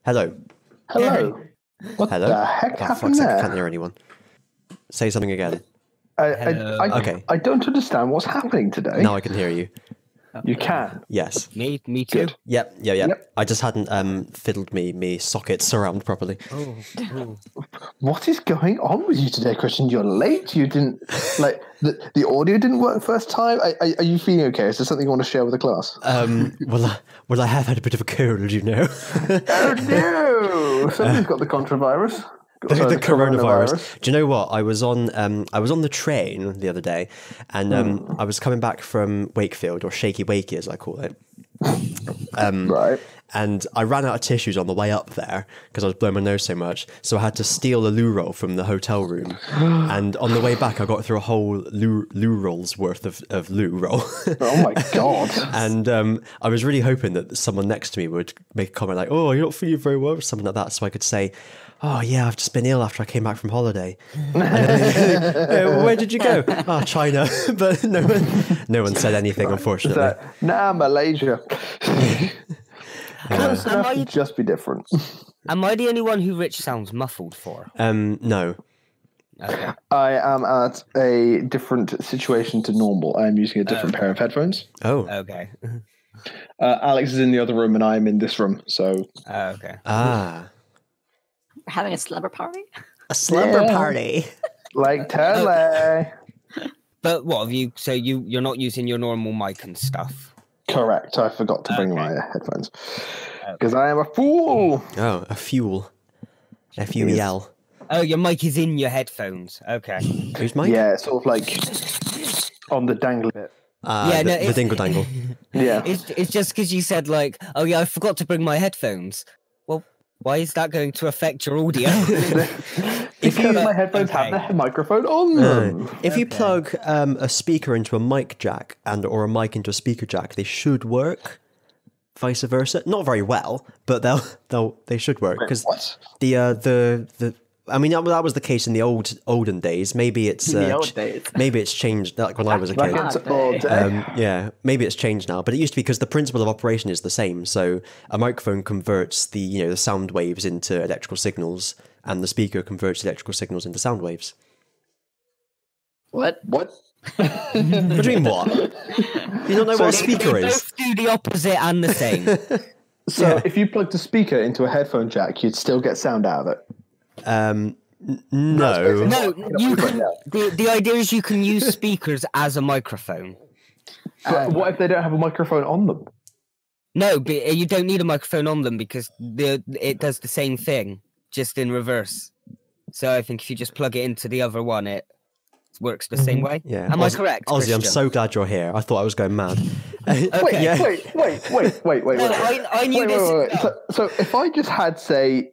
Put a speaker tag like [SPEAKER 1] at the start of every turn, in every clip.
[SPEAKER 1] Hello.
[SPEAKER 2] Hello. What
[SPEAKER 1] Hello?
[SPEAKER 2] the heck
[SPEAKER 1] Oh,
[SPEAKER 2] happened
[SPEAKER 1] fuck's sake, I
[SPEAKER 2] there?
[SPEAKER 1] can't hear anyone. Say something again.
[SPEAKER 2] Okay. I don't understand what's happening today.
[SPEAKER 1] Now I can hear you.
[SPEAKER 2] You can.
[SPEAKER 1] Yes.
[SPEAKER 3] Me too.
[SPEAKER 2] Good.
[SPEAKER 1] Yep. I just hadn't fiddled me sockets around properly.
[SPEAKER 3] Oh.
[SPEAKER 2] What is going on with you today, Kristian? You're late. You didn't like the audio didn't work first time. Are you feeling okay? Is there something you want to share with the class?
[SPEAKER 1] Well, I have had a bit of a cold, you know.
[SPEAKER 2] Oh no! Somebody's got the contravirus.
[SPEAKER 1] The coronavirus. Do you know what? I was on the train the other day, and I was coming back from Wakefield, or Shaky Wakey as I call it.
[SPEAKER 2] Right.
[SPEAKER 1] And I ran out of tissues on the way up there because I was blowing my nose so much. So I had to steal a loo roll from the hotel room. And on the way back, I got through a whole loo roll's worth of loo roll.
[SPEAKER 2] Oh my god!
[SPEAKER 1] And I was really hoping that someone next to me would make a comment like, "Oh, you're not feeling very well," or something like that, so I could say, "Oh yeah, I've just been ill after I came back from holiday." Where did you go? Oh, China. But no one said anything, unfortunately.
[SPEAKER 2] Nah, Malaysia. Close enough to
[SPEAKER 3] I-
[SPEAKER 2] just be different.
[SPEAKER 3] Am I the only one who Rich sounds muffled for?
[SPEAKER 1] No.
[SPEAKER 3] Okay.
[SPEAKER 2] I am at a different situation to normal. I am using a different pair of headphones.
[SPEAKER 1] Oh.
[SPEAKER 3] Okay.
[SPEAKER 2] Alex is in the other room and I am in this room. So
[SPEAKER 3] Okay.
[SPEAKER 1] Ah.
[SPEAKER 4] We're having a slumber party?
[SPEAKER 1] A slumber
[SPEAKER 2] Yeah.
[SPEAKER 1] party.
[SPEAKER 2] like tele.
[SPEAKER 3] But what have you? So you're not using your normal mic and stuff.
[SPEAKER 2] Correct. I forgot to bring
[SPEAKER 3] Okay.
[SPEAKER 2] my headphones because I am a fool.
[SPEAKER 1] Oh, a fuel. F-U-E-L.
[SPEAKER 3] Oh, your mic is in your headphones. Okay.
[SPEAKER 1] Who's Mike?
[SPEAKER 2] Yeah, sort of like on the dangly bit.
[SPEAKER 3] Yeah, no,
[SPEAKER 1] the
[SPEAKER 3] it's-
[SPEAKER 1] dingle dangle.
[SPEAKER 2] Yeah.
[SPEAKER 3] It's just because you said like, oh yeah, I forgot to bring my headphones. Well, why is that going to affect your audio?
[SPEAKER 2] Because my headphones have the microphone on them.
[SPEAKER 1] If you plug a speaker into a mic jack or a mic into a speaker jack, they should work. Vice versa, not very well, but they should work because
[SPEAKER 2] What?
[SPEAKER 1] I mean that was the case in the olden days. Maybe it's
[SPEAKER 4] In the old days.
[SPEAKER 1] maybe it's changed. Like when I was a
[SPEAKER 2] Back
[SPEAKER 1] kid.
[SPEAKER 2] into all day.
[SPEAKER 1] Yeah, maybe it's changed now, but it used to be because the principle of operation is the same. So a microphone converts the sound waves into electrical signals, and the speaker converts electrical signals into sound waves.
[SPEAKER 4] What?
[SPEAKER 2] What?
[SPEAKER 1] What do you mean what? You don't know what a speaker
[SPEAKER 3] They
[SPEAKER 1] is?
[SPEAKER 3] both do the opposite and the same.
[SPEAKER 2] So if you plugged a speaker into a headphone jack, you'd still get sound out of it.
[SPEAKER 1] No.
[SPEAKER 3] No, you can. The idea is you can use speakers as a microphone.
[SPEAKER 2] But what if they don't have a microphone on them?
[SPEAKER 3] No, but you don't need a microphone on them because it does the same thing, just in reverse. So I think if you just plug it into the other one, it works the same way.
[SPEAKER 1] Yeah.
[SPEAKER 3] Am I correct,
[SPEAKER 1] Ozzy, I'm
[SPEAKER 3] Kristian?
[SPEAKER 1] so glad you're here. I thought I was going mad.
[SPEAKER 3] Okay.
[SPEAKER 2] Wait.
[SPEAKER 3] No, I knew this. No.
[SPEAKER 2] So if I just had, say,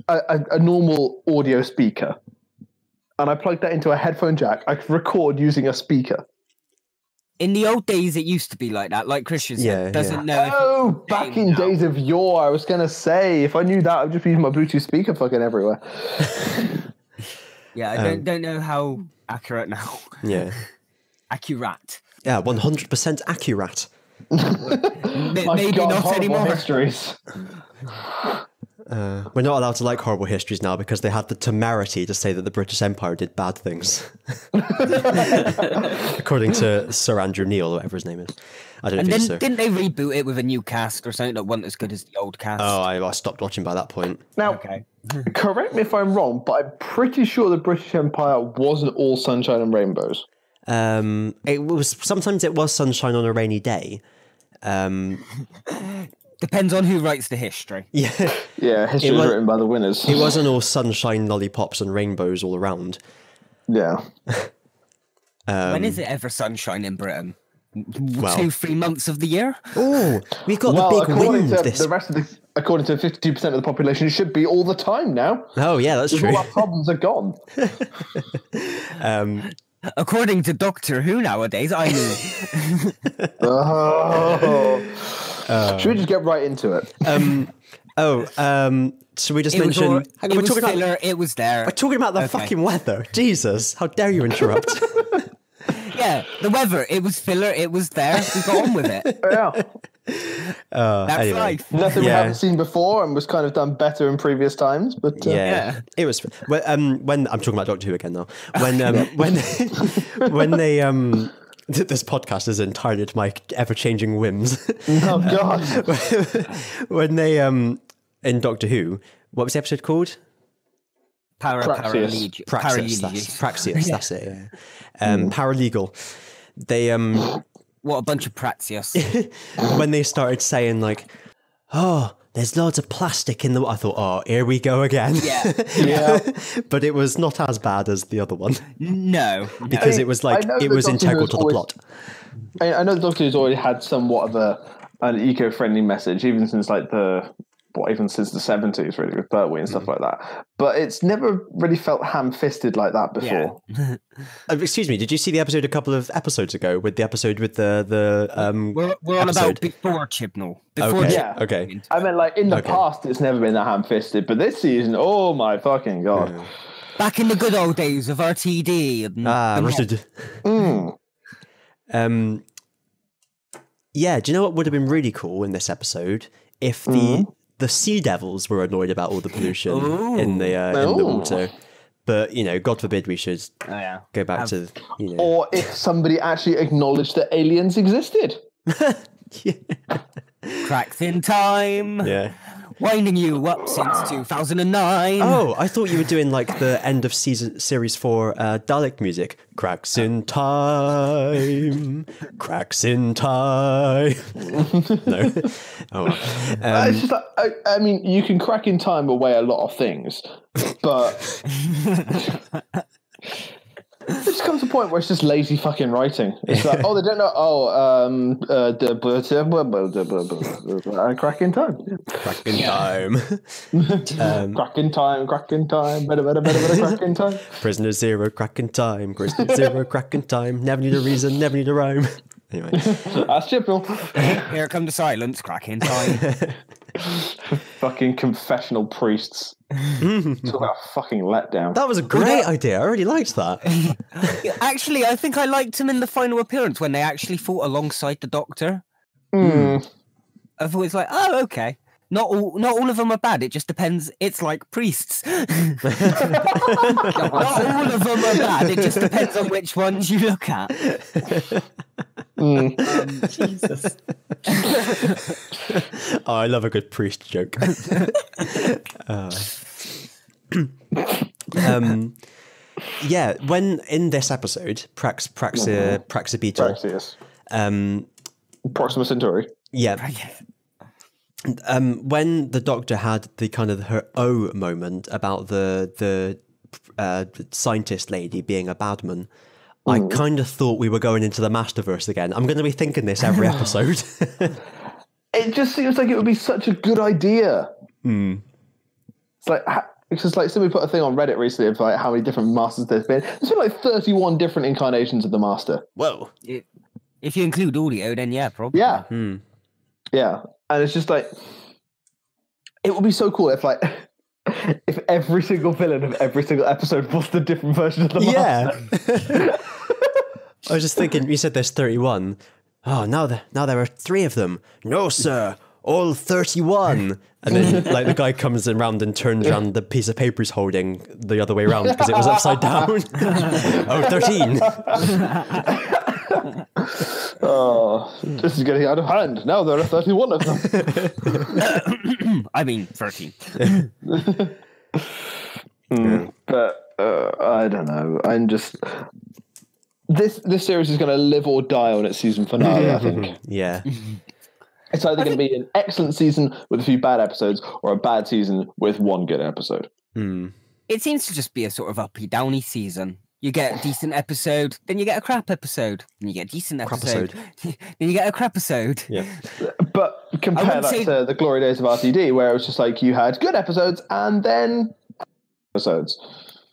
[SPEAKER 2] a normal audio speaker, and I plugged that into a headphone jack, I could record using a speaker.
[SPEAKER 3] In the old days, it used to be like that. Like Kristian said,
[SPEAKER 1] Yeah,
[SPEAKER 3] doesn't know.
[SPEAKER 2] Oh, back in days of yore, I was gonna say, if I knew that, I'd just be using my Bluetooth speaker fucking everywhere.
[SPEAKER 3] Yeah, I don't know how accurate now.
[SPEAKER 1] Yeah.
[SPEAKER 3] Accurate.
[SPEAKER 1] Yeah, 100% accurate.
[SPEAKER 3] Maybe not
[SPEAKER 2] horrible
[SPEAKER 3] anymore.
[SPEAKER 2] histories.
[SPEAKER 1] We're not allowed to like horrible histories now because they had the temerity to say that the British Empire did bad things. According to Sir Andrew Neil, or whatever his name is. I don't know
[SPEAKER 3] And
[SPEAKER 1] if
[SPEAKER 3] then
[SPEAKER 1] he's Sir.
[SPEAKER 3] didn't they reboot it with a new cast or something that wasn't as good as the old cast?
[SPEAKER 1] Oh, I stopped watching by that point.
[SPEAKER 2] Now,
[SPEAKER 3] Okay.
[SPEAKER 2] correct me if I'm wrong, but I'm pretty sure the British Empire wasn't all sunshine and rainbows.
[SPEAKER 1] Sometimes it was sunshine on a rainy day.
[SPEAKER 3] Depends on who writes the history.
[SPEAKER 1] Yeah,
[SPEAKER 2] Yeah, history was written by the winners.
[SPEAKER 1] it wasn't all sunshine, lollipops, and rainbows all around.
[SPEAKER 2] Yeah.
[SPEAKER 3] When is it ever sunshine in Britain?
[SPEAKER 1] Well-
[SPEAKER 3] 2-3 months of the year?
[SPEAKER 1] Oh, we've got
[SPEAKER 2] Well,
[SPEAKER 1] the big
[SPEAKER 2] according
[SPEAKER 1] wind.
[SPEAKER 2] to
[SPEAKER 1] This.
[SPEAKER 2] the rest of the, according to 52% of the population, it should be all the time now.
[SPEAKER 1] Oh, yeah, that's true.
[SPEAKER 2] All our problems are gone.
[SPEAKER 3] According to Doctor Who nowadays, I mean,
[SPEAKER 2] Should we just get right into it?
[SPEAKER 1] Should we just
[SPEAKER 3] it was,
[SPEAKER 1] mention?
[SPEAKER 3] all,
[SPEAKER 1] Hang on,
[SPEAKER 3] it
[SPEAKER 1] we're
[SPEAKER 3] was
[SPEAKER 1] talking about.
[SPEAKER 3] filler, it was there.
[SPEAKER 1] We're talking about the
[SPEAKER 3] Okay.
[SPEAKER 1] fucking weather. Jesus, how dare you interrupt?
[SPEAKER 3] Yeah, the weather, it was filler, it was there, we got on with it.
[SPEAKER 2] Yeah.
[SPEAKER 3] That's
[SPEAKER 1] anyway.
[SPEAKER 3] life.
[SPEAKER 2] Nothing we haven't seen before and was kind of done better in previous times. But
[SPEAKER 1] Yeah, it was. When I'm talking about Doctor Who again now, when they this podcast is entirely to my ever-changing whims.
[SPEAKER 2] Oh God!
[SPEAKER 1] When they in Doctor Who, what was the episode called?
[SPEAKER 2] Praxeus.
[SPEAKER 1] Praxeus. That's it. Yeah. Paralegal. They
[SPEAKER 3] What a bunch of Praxeus.
[SPEAKER 1] when they started saying like, "Oh, there's loads of plastic in the," I thought, "Oh, here we go again."
[SPEAKER 2] Yeah.
[SPEAKER 1] But it was not as bad as the other one
[SPEAKER 3] No.
[SPEAKER 1] because it was like it was integral to the plot.
[SPEAKER 2] I know the Doctor Who's already had somewhat of an eco-friendly message, even since like even since the 70s, really, with Pertwee and stuff like that. But it's never really felt ham-fisted like that before.
[SPEAKER 3] Yeah.
[SPEAKER 1] Excuse me, did you see the episode a couple of episodes ago with the episode with the
[SPEAKER 3] We're on
[SPEAKER 1] episode?
[SPEAKER 3] about before Chibnall. Before
[SPEAKER 1] Okay.
[SPEAKER 2] Yeah.
[SPEAKER 1] Okay.
[SPEAKER 2] I mean, like in the past, it's never been that ham-fisted, but this season, oh my fucking God!
[SPEAKER 3] Back in the good old days of RTD. And
[SPEAKER 1] Richard. Yeah, do you know what would have been really cool in this episode if the sea devils were annoyed about all the pollution in the water? But God forbid we should go back to
[SPEAKER 2] Or if somebody actually acknowledged that aliens existed.
[SPEAKER 3] Cracks in time.
[SPEAKER 1] Yeah.
[SPEAKER 3] Winding you up since 2009.
[SPEAKER 1] Oh, I thought you were doing like the end of series 4 Dalek music. Cracks in time. Cracks in time. No. Oh. Well.
[SPEAKER 2] It's just like, I mean, you can crack in time away a lot of things, but it just comes to a point where it's just lazy fucking writing. It's like, oh, they don't know. Crack in time.
[SPEAKER 1] Crack in time.
[SPEAKER 2] Crack in time. Crack in time. Better. Crack in time.
[SPEAKER 1] Prisoner Zero. Crack in time. Prisoner Zero. Crack in time. Never need a reason. Never need a rhyme. Anyway,
[SPEAKER 2] that's Chibnall.
[SPEAKER 3] Here come the silence. Crack in time.
[SPEAKER 2] Fucking confessional priests. Talk about a fucking letdown.
[SPEAKER 1] that was a great idea. I really liked that.
[SPEAKER 3] Actually, I think I liked him in the final appearance when they actually fought alongside the Doctor. I thought it's like, oh, okay. Not all of them are bad. It just depends. It's like priests. Not all of them are bad. It just depends on which ones you look at.
[SPEAKER 4] Jesus.
[SPEAKER 1] Oh, I love a good priest joke. Yeah, when in this episode,
[SPEAKER 2] Praxeus. Proxima Centauri.
[SPEAKER 1] Yeah. When the Doctor had the kind of her O moment about the scientist lady being a badman, I kind of thought we were going into the Masterverse again. I'm going to be thinking this every episode.
[SPEAKER 2] It just seems like it would be such a good idea. It's just like somebody put a thing on Reddit recently of like how many different masters there's been. There's been like 31 different incarnations of the master.
[SPEAKER 1] Whoa.
[SPEAKER 3] If you include audio, then yeah, probably.
[SPEAKER 2] Yeah. Yeah. And it's just like, it would be so cool if like, if every single villain of every single episode was the different version of the master.
[SPEAKER 1] Yeah. I was just thinking, you said there's 31. Oh, now there are 3 of them. No, sir. All 31. And then like the guy comes around and turns around the piece of paper he's holding the other way around because it was upside down. Oh, 13.
[SPEAKER 2] Oh, this is getting out of hand. Now there are 31 of them.
[SPEAKER 3] I mean, 13.
[SPEAKER 2] But I don't know. I'm just... This series is going to live or die on its season finale, I think.
[SPEAKER 1] Yeah.
[SPEAKER 2] It's either going to be an excellent season with a few bad episodes or a bad season with one good episode.
[SPEAKER 3] It seems to just be a sort of uppy downy season. You get a decent episode, then you get a crap episode, then you get a decent episode, then you get a crap episode.
[SPEAKER 1] Yeah.
[SPEAKER 2] But compare that to the glory days of RTD, where it was just like you had good episodes and then episodes.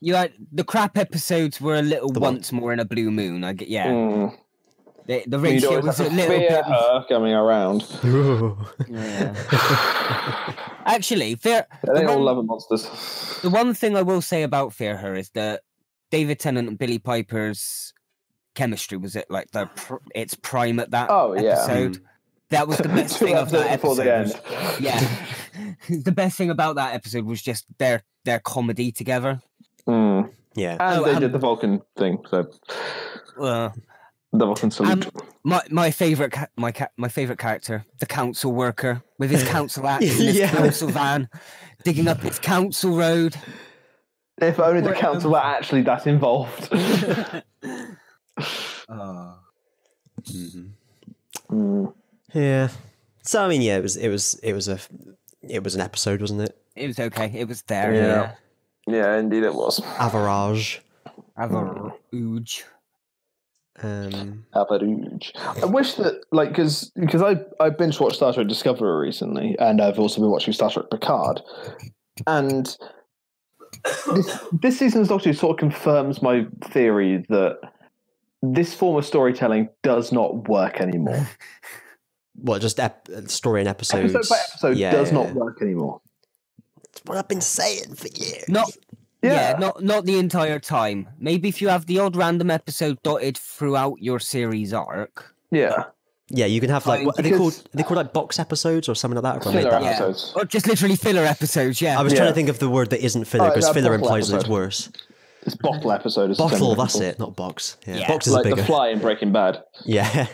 [SPEAKER 3] You had the crap episodes were a little once more in a blue moon. I get The ratio was a little bit
[SPEAKER 2] her coming around.
[SPEAKER 3] Yeah. Actually,
[SPEAKER 2] they all love monsters.
[SPEAKER 3] The one thing I will say about Fear Her is that David Tennant and Billie Piper's chemistry, was it like its prime at that
[SPEAKER 2] Oh, yeah.
[SPEAKER 3] episode? That was the best
[SPEAKER 2] 2
[SPEAKER 3] thing of that
[SPEAKER 2] episodes before
[SPEAKER 3] episode.
[SPEAKER 2] the end.
[SPEAKER 3] Yeah, the best thing about that episode was just their comedy together.
[SPEAKER 1] Yeah.
[SPEAKER 2] And they did the Vulcan thing, so the Vulcan salute.
[SPEAKER 3] My favorite my favorite character, the council worker with his council axe and his council van, digging up his council road.
[SPEAKER 2] If only the council were actually that involved.
[SPEAKER 1] Yeah. So I mean, yeah, it was an episode, wasn't it?
[SPEAKER 3] It was okay. It was there. Yeah.
[SPEAKER 2] Yeah, indeed it was.
[SPEAKER 1] Average.
[SPEAKER 3] Average.
[SPEAKER 2] Average. I wish that, like, because I binge watched Star Trek Discovery recently, and I've also been watching Star Trek Picard, and this season's Doctor Who sort of confirms my theory that this form of storytelling does not work anymore.
[SPEAKER 1] What, just story and episodes?
[SPEAKER 2] Episode by episode does not work anymore.
[SPEAKER 1] That's what I've been saying for years.
[SPEAKER 3] Not the entire time. Maybe if you have the odd random episode dotted throughout your series arc.
[SPEAKER 2] Yeah.
[SPEAKER 1] Yeah, you can have like what are they called? Are they called like box episodes or something like that? Or
[SPEAKER 2] Filler episodes.
[SPEAKER 3] Or just literally filler episodes. Yeah.
[SPEAKER 1] I was trying to think of the word that isn't filler because filler implies that it's worse.
[SPEAKER 2] It's bottle episode.
[SPEAKER 1] Bottle, that's it, not box. Yeah. Box is
[SPEAKER 2] like
[SPEAKER 1] bigger.
[SPEAKER 2] The Fly in Breaking Bad.
[SPEAKER 1] Yeah.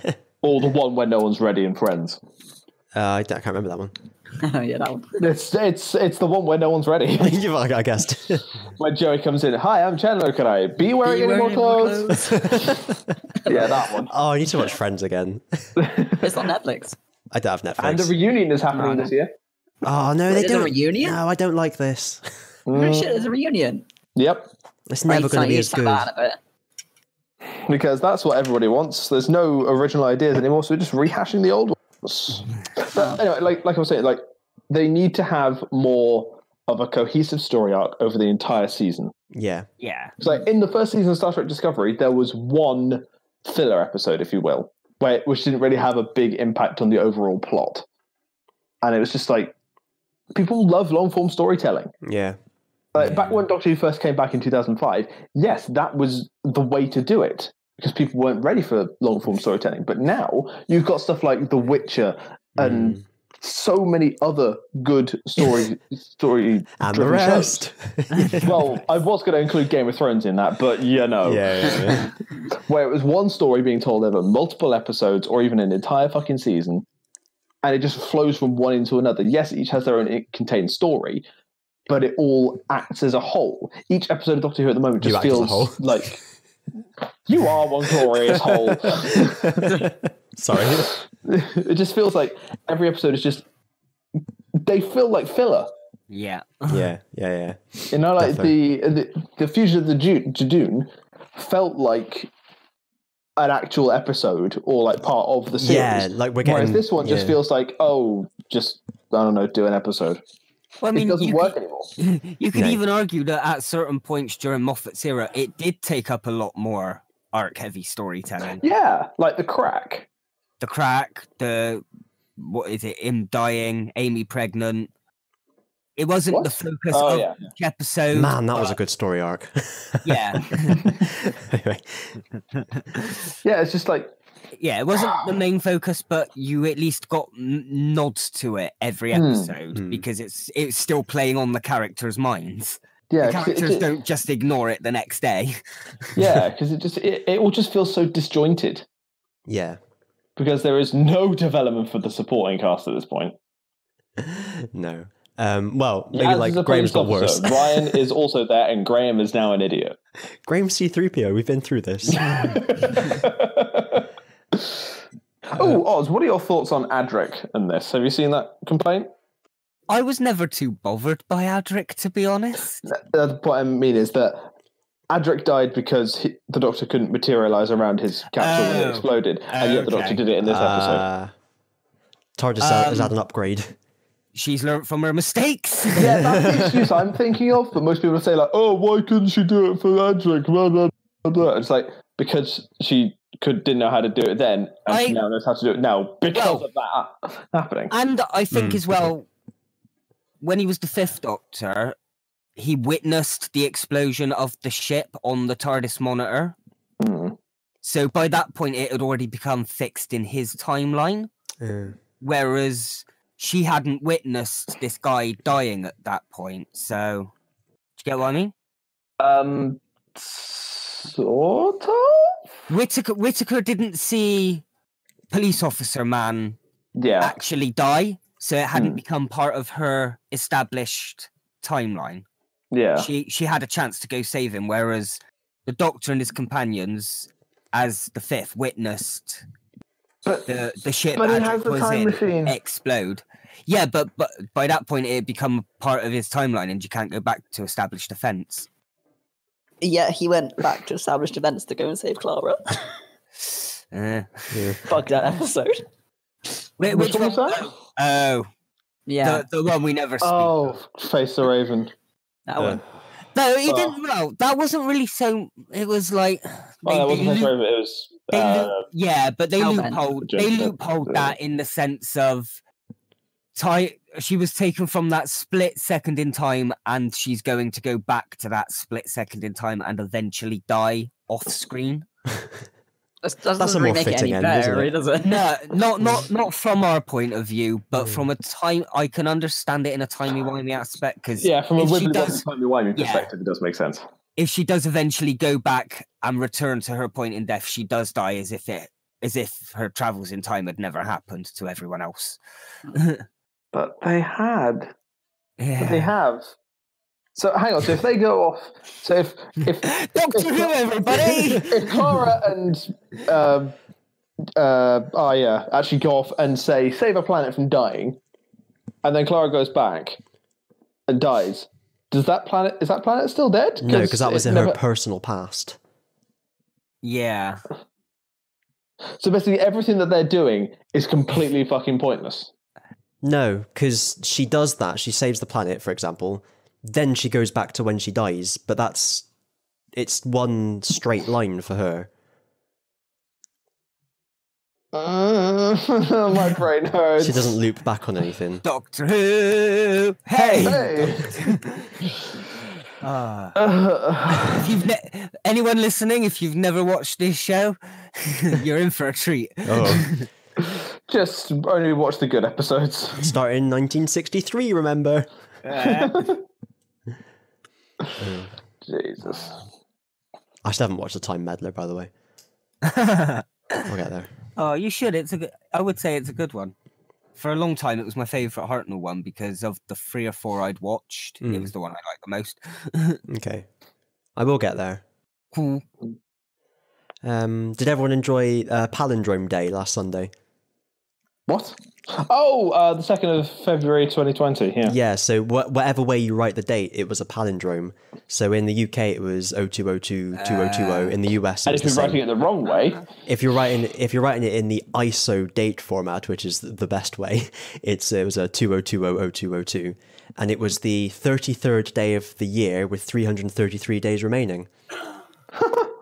[SPEAKER 2] Or the one when no one's ready in Friends.
[SPEAKER 1] I can't remember that one.
[SPEAKER 4] Yeah, that one.
[SPEAKER 2] It's the one where no one's ready.
[SPEAKER 1] I guessed.
[SPEAKER 2] When Joey comes in, hi, I'm Chandler. Can I be wearing any more clothes? Yeah, that one.
[SPEAKER 1] Oh, I need to watch Friends again.
[SPEAKER 4] It's on Netflix.
[SPEAKER 1] I don't have Netflix.
[SPEAKER 2] And the reunion is happening this year.
[SPEAKER 1] Oh no, they
[SPEAKER 4] There's
[SPEAKER 1] don't.
[SPEAKER 4] a reunion?
[SPEAKER 1] No, I don't like this.
[SPEAKER 4] Oh shit, there's a reunion.
[SPEAKER 2] Yep.
[SPEAKER 1] It's never going to be as good.
[SPEAKER 2] Because that's what everybody wants. There's no original ideas anymore, so we're just rehashing the old ones. But anyway, like I was saying, like they need to have more of a cohesive story arc over the entire season.
[SPEAKER 1] Yeah.
[SPEAKER 3] Yeah.
[SPEAKER 2] So like in the first season of Star Trek Discovery, there was one filler episode, if you will, which didn't really have a big impact on the overall plot. And it was just like, people love long-form storytelling.
[SPEAKER 1] Yeah.
[SPEAKER 2] Back when Doctor Who first came back in 2005, yes, that was the way to do it because people weren't ready for long-form storytelling. But now you've got stuff like The Witcher and so many other good story
[SPEAKER 1] and the rest.
[SPEAKER 2] Well, I was going to include Game of Thrones in that, but
[SPEAKER 1] Yeah.
[SPEAKER 2] where it was one story being told over multiple episodes or even an entire fucking season, and it just flows from one into another. Yes, each has their own contained story, but it all acts as a whole. Each episode of Doctor Who at the moment just feels like you are one glorious whole.
[SPEAKER 1] Sorry.
[SPEAKER 2] It just feels like every episode is just, they feel like filler.
[SPEAKER 3] Yeah.
[SPEAKER 1] Yeah.
[SPEAKER 2] You know, like the Fusion of the Jadoon felt like an actual episode or like part of the series.
[SPEAKER 1] Yeah, like we're getting.
[SPEAKER 2] Whereas this one just feels like, just, I don't know, do an episode.
[SPEAKER 3] Well, I mean,
[SPEAKER 2] it doesn't work anymore.
[SPEAKER 3] You could even argue that at certain points during Moffat's era, it did take up a lot more arc-heavy storytelling.
[SPEAKER 2] Yeah, like The Crack.
[SPEAKER 3] The Crack, what is it, him dying, Amy pregnant. It wasn't the focus of each episode.
[SPEAKER 1] Man, that was a good story arc.
[SPEAKER 3] Yeah.
[SPEAKER 1] Anyway.
[SPEAKER 2] Yeah, it's just like...
[SPEAKER 3] Yeah, it wasn't the main focus, but you at least got nods to it every episode because it's still playing on the characters' minds.
[SPEAKER 2] Yeah,
[SPEAKER 3] the characters don't just ignore it the next day.
[SPEAKER 2] Yeah, because it all just feels so disjointed.
[SPEAKER 1] Yeah.
[SPEAKER 2] Because there is no development for the supporting cast at this point.
[SPEAKER 1] No. Well, maybe like Graham's got worse.
[SPEAKER 2] Ryan is also there, and Graham is now an idiot.
[SPEAKER 1] Graham's C-3PO. We've been through this.
[SPEAKER 2] Oz, what are your thoughts on Adric and this? Have you seen that complaint?
[SPEAKER 3] I was never too bothered by Adric, to be honest.
[SPEAKER 2] What I mean is that Adric died because the Doctor couldn't materialize around his capsule when it exploded, and yet the Doctor did it in this episode.
[SPEAKER 1] TARDIS has had an upgrade.
[SPEAKER 3] She's learned from her mistakes.
[SPEAKER 2] Yeah, that's the excuse I'm thinking of, but most people say like, oh, why couldn't she do it for Adric? Blah, blah, blah, blah. It's like, because she didn't know how to do it then, and she now knows how to do it now because of that happening.
[SPEAKER 3] And I think as well, when he was the Fifth Doctor, he witnessed the explosion of the ship on the TARDIS monitor. So by that point, it had already become fixed in his timeline. Whereas she hadn't witnessed this guy dying at that point. So, do you get what I mean?
[SPEAKER 2] Sort of?
[SPEAKER 3] Whittaker didn't see police officer man actually die, so it hadn't become part of her established timeline.
[SPEAKER 2] Yeah.
[SPEAKER 3] She had a chance to go save him, whereas the Doctor and his companions, as the fifth, witnessed the ship Patrick was in explode. Yeah, but by that point it had become part of his timeline, and you can't go back to established events.
[SPEAKER 4] Yeah, he went back to established events to go and save Clara. Fuck that episode.
[SPEAKER 2] Which one was that?
[SPEAKER 3] Oh,
[SPEAKER 4] yeah,
[SPEAKER 3] the one we never speak
[SPEAKER 2] of. Face the Raven.
[SPEAKER 4] That one.
[SPEAKER 3] No, he didn't. Well, that wasn't really so. It was like.
[SPEAKER 2] That wasn't Face the Raven. It was.
[SPEAKER 3] But they loopholed. They loopholed that in the sense of. She was taken from that split second in time, and she's going to go back to that split second in time and eventually die off screen.
[SPEAKER 4] That's a more fitting end, does it?
[SPEAKER 3] No, not from our point of view, but from a time. I can understand it in a timey-wimey aspect because
[SPEAKER 2] from a timey-wimey perspective, it does make sense.
[SPEAKER 3] If she does eventually go back and return to her point in death, she does die as if her travels in time had never happened to everyone else.
[SPEAKER 2] But they had.
[SPEAKER 3] Yeah.
[SPEAKER 2] But they have. So hang on. So if they go off, so if
[SPEAKER 3] Doctor Who, everybody,
[SPEAKER 2] if Clara and actually go off and say save a planet from dying, and then Clara goes back and dies, is that planet still dead?
[SPEAKER 1] No, because that was in her personal past.
[SPEAKER 3] Yeah.
[SPEAKER 2] So basically, everything that they're doing is completely fucking pointless.
[SPEAKER 1] No, because she does that. She saves the planet, for example. Then she goes back to when she dies, but it's one straight line for her.
[SPEAKER 2] My brain hurts.
[SPEAKER 1] She doesn't loop back on anything.
[SPEAKER 3] Doctor Who, hey. If you've anyone listening, if you've never watched this show, you're in for a treat.
[SPEAKER 1] Oh.
[SPEAKER 2] Just only watch the good episodes.
[SPEAKER 1] Started in 1963, remember?
[SPEAKER 2] Jesus.
[SPEAKER 1] I still haven't watched The Time Meddler, by the way. I'll get there.
[SPEAKER 3] Oh, you should. I would say it's a good one. For a long time, it was my favourite Hartnell one because of the 3 or 4 I'd watched. It was the one I liked the most.
[SPEAKER 1] Okay. I will get there.
[SPEAKER 3] Cool.
[SPEAKER 1] Did everyone enjoy Palindrome Day last Sunday?
[SPEAKER 2] What? Oh, the 2nd of February 2020, yeah.
[SPEAKER 1] Yeah, so whatever way you write the date, it was a palindrome. So in the UK, it was 0202 2020. In the US, it was
[SPEAKER 2] and if you're writing it the wrong way...
[SPEAKER 1] If you're writing it in the ISO date format, which is the best way, it was a 2020-0202. And it was the 33rd day of the year with 333 days remaining.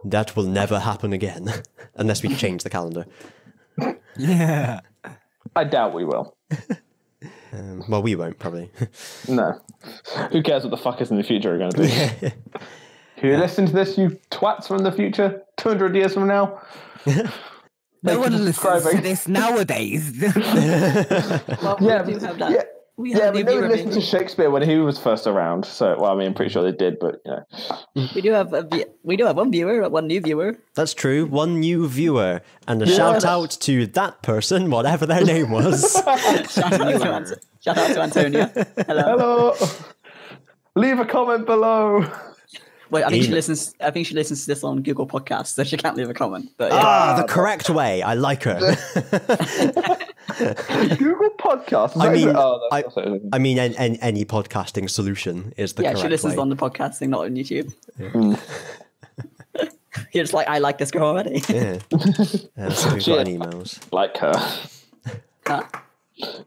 [SPEAKER 1] That will never happen again, unless we change the calendar.
[SPEAKER 3] Yeah.
[SPEAKER 2] I doubt we will.
[SPEAKER 1] Well, we won't, probably.
[SPEAKER 2] No. Who cares what the fuckers in the future are going to be? If you listen to this, you twats from the future, 200 years from now.
[SPEAKER 3] No one listens to this nowadays.
[SPEAKER 4] Well, we do have that.
[SPEAKER 2] Yeah.
[SPEAKER 4] We
[SPEAKER 2] never listened to Shakespeare when he was first around. So, well, I mean, I'm pretty sure they did, but
[SPEAKER 4] we do have one viewer, one new viewer.
[SPEAKER 1] That's true. One new viewer, and a shout out to that person, whatever their name was.
[SPEAKER 4] Shout out to Antonia.
[SPEAKER 2] Hello. Leave a comment below.
[SPEAKER 4] Wait, I think she listens to this on Google Podcasts, so she can't leave a comment. But
[SPEAKER 1] the correct way. I like her.
[SPEAKER 2] Google Podcasts.
[SPEAKER 1] I mean, any podcasting solution is the correct way.
[SPEAKER 4] Yeah, she listens on the podcasting, not on YouTube. Yeah. You're just like, I like this girl already.
[SPEAKER 1] Yeah. So we've got any emails.
[SPEAKER 2] Like her.
[SPEAKER 4] Huh?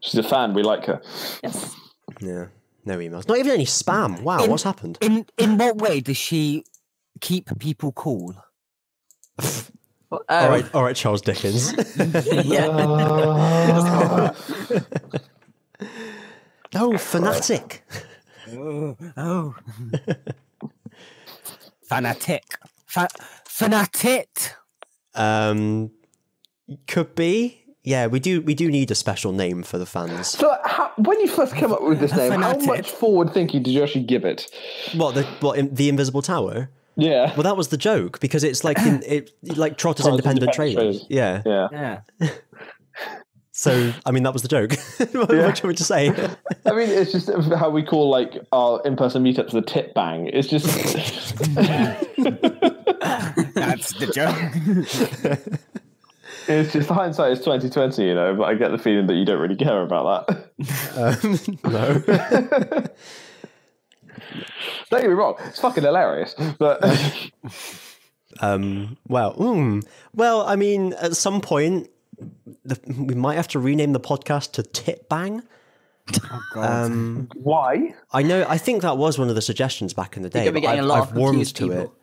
[SPEAKER 2] She's a fan. We like her.
[SPEAKER 4] Yes.
[SPEAKER 1] Yeah. No emails. Not even any spam. Wow, what's happened?
[SPEAKER 3] In what way does she keep people cool?
[SPEAKER 1] All right, Charles Dickens. No, fanatic.
[SPEAKER 3] Oh. Fanatic. Fanatic.
[SPEAKER 1] Could be. Yeah, we do need a special name for the fans.
[SPEAKER 2] So, when you first came up with this name, how
[SPEAKER 3] Fanatic.
[SPEAKER 2] much forward thinking did you actually give it?
[SPEAKER 1] What the Invisible Tower?
[SPEAKER 2] Yeah.
[SPEAKER 1] Well, that was the joke because it's like like Trotter's
[SPEAKER 2] Trotter's
[SPEAKER 1] independent
[SPEAKER 2] Independent
[SPEAKER 1] trailers. Yeah.
[SPEAKER 3] Yeah.
[SPEAKER 1] So I mean, that was the joke. What do you want me to say?
[SPEAKER 2] I mean, it's just how we call like our in-person meetups the tip bang. It's just
[SPEAKER 3] That's the joke.
[SPEAKER 2] it's just hindsight is 2020, you know. But I get the feeling that you don't really care about that.
[SPEAKER 1] No.
[SPEAKER 2] Don't get me wrong, it's fucking hilarious. But
[SPEAKER 1] Well, I mean, at some point, we might have to rename the podcast to Tip Bang.
[SPEAKER 3] Oh God.
[SPEAKER 2] why?
[SPEAKER 1] I know. I think that was one of the suggestions back in the day.
[SPEAKER 4] You're gonna be
[SPEAKER 1] But
[SPEAKER 4] getting a lot
[SPEAKER 1] I've
[SPEAKER 4] of
[SPEAKER 1] warmed
[SPEAKER 4] confused
[SPEAKER 1] to
[SPEAKER 4] people.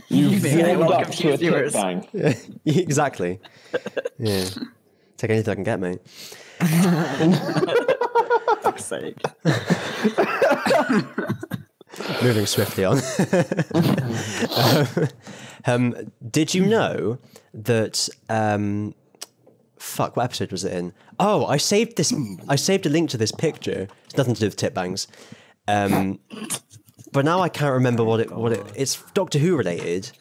[SPEAKER 2] You've
[SPEAKER 4] You're getting a
[SPEAKER 2] warmed
[SPEAKER 4] lot
[SPEAKER 2] up
[SPEAKER 4] of
[SPEAKER 2] to a
[SPEAKER 4] confused
[SPEAKER 2] tip
[SPEAKER 4] viewers.
[SPEAKER 2] bang.
[SPEAKER 1] it. Exactly. Yeah. Take anything I can get, mate.
[SPEAKER 4] Fuck's sake.
[SPEAKER 1] Moving swiftly on. Did you know that? Fuck, what episode was it in? Oh, I saved a link to this picture. It's nothing to do with tip bangs. But now I can't remember what it. It's Doctor Who related.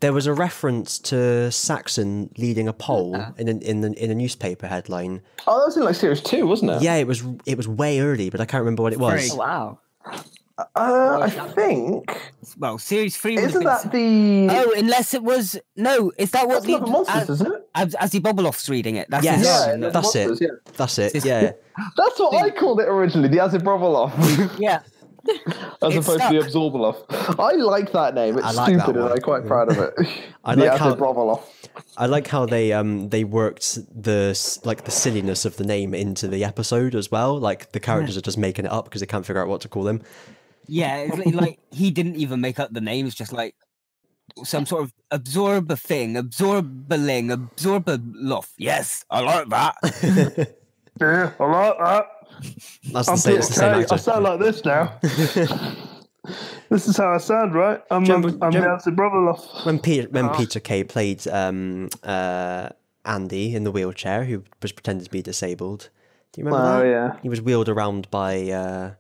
[SPEAKER 1] There was a reference to Saxon leading a poll in a newspaper headline.
[SPEAKER 2] Oh, that was in like series 2, wasn't it?
[SPEAKER 1] Yeah, it was way early, but I can't remember what it was.
[SPEAKER 4] Oh, wow.
[SPEAKER 2] I think.
[SPEAKER 3] Well, series 3 would have
[SPEAKER 2] Isn't
[SPEAKER 3] been...
[SPEAKER 2] that the?
[SPEAKER 3] Oh, unless it was... No, is that what...
[SPEAKER 2] That's not the monsters, isn't it?
[SPEAKER 3] Azzy Bobbleoff's reading it. That's
[SPEAKER 1] Yes,
[SPEAKER 3] his
[SPEAKER 2] Yeah,
[SPEAKER 3] name.
[SPEAKER 2] the
[SPEAKER 1] that's
[SPEAKER 2] monsters,
[SPEAKER 1] it.
[SPEAKER 2] yeah.
[SPEAKER 1] That's it. Yeah.
[SPEAKER 2] That's what I called it originally, the Azibrovolov,
[SPEAKER 3] Yeah.
[SPEAKER 2] as
[SPEAKER 3] It's
[SPEAKER 2] opposed to the
[SPEAKER 3] stuck.
[SPEAKER 2] Absorbalov. I like that name. It's
[SPEAKER 1] I like that
[SPEAKER 2] stupid, and
[SPEAKER 1] one.
[SPEAKER 2] I'm quite proud of it.
[SPEAKER 1] I
[SPEAKER 2] the
[SPEAKER 1] like how-
[SPEAKER 2] Azibrovolov.
[SPEAKER 1] I like how they worked the silliness of the name into the episode as well. Like the characters are just making it up because they can't figure out what to call him.
[SPEAKER 3] Yeah, it's like he didn't even make up the name. It's just like some sort of absorber thing, absorbaling, absorbaloff. Yes, I like that.
[SPEAKER 2] Yeah, I like that.
[SPEAKER 1] That's the same. It's the same actor.
[SPEAKER 2] I sound like this now. This is how I sound, right? I'm the Azibrovolov.
[SPEAKER 1] When Peter Kay played Andy in the wheelchair, who was pretending to be disabled. Do you remember
[SPEAKER 2] Oh,
[SPEAKER 1] that?
[SPEAKER 2] yeah.
[SPEAKER 1] He was wheeled around by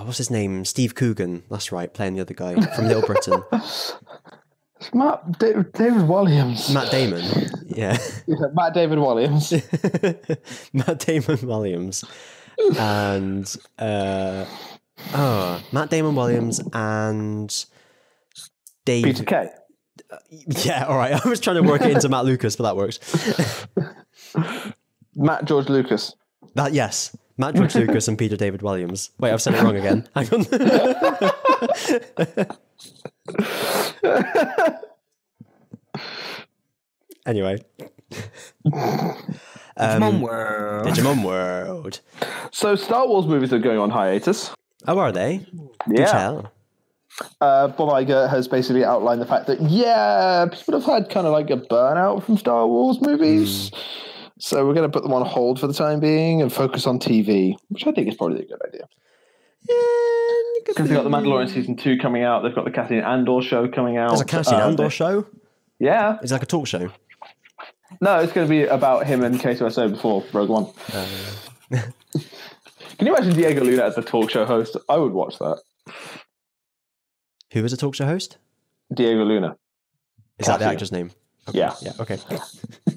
[SPEAKER 1] what's his name? Steve Coogan. That's right, playing the other guy from Little Britain.
[SPEAKER 2] David Williams.
[SPEAKER 1] Matt Damon. Yeah.
[SPEAKER 2] Yeah, Matt David Williams.
[SPEAKER 1] Matt Damon Williams. And Matt Damon Williams and Dave.
[SPEAKER 2] Peter Kay.
[SPEAKER 1] Yeah, all right. I was trying to work it into Matt Lucas, but that works.
[SPEAKER 2] Matt George Lucas.
[SPEAKER 1] Yes. Matt George Lucas and Peter David Williams. Wait, I've said it wrong again. Hang on. Anyway.
[SPEAKER 3] Digimon World.
[SPEAKER 1] Digimon World.
[SPEAKER 2] So Star Wars movies are going on hiatus.
[SPEAKER 1] Oh, are they? Do
[SPEAKER 2] Yeah.
[SPEAKER 1] tell.
[SPEAKER 2] Bob Iger has basically outlined the fact that, people have had kind of like a burnout from Star Wars movies. So we're going to put them on hold for the time being and focus on TV, which I think is probably a good idea. Because they've got The Mandalorian Season 2 coming out. They've got the Cassian Andor show coming out.
[SPEAKER 1] There's a Cassian Andor show?
[SPEAKER 2] Yeah.
[SPEAKER 1] It's like a talk show.
[SPEAKER 2] No, it's going to be about him and K2SO before Rogue One. Can you imagine Diego Luna as a talk show host? I would watch that.
[SPEAKER 1] Who is a talk show host?
[SPEAKER 2] Diego Luna.
[SPEAKER 1] Is that the
[SPEAKER 2] Cassian.
[SPEAKER 1] actor's name? Okay.
[SPEAKER 2] Yeah.
[SPEAKER 1] Yeah, okay.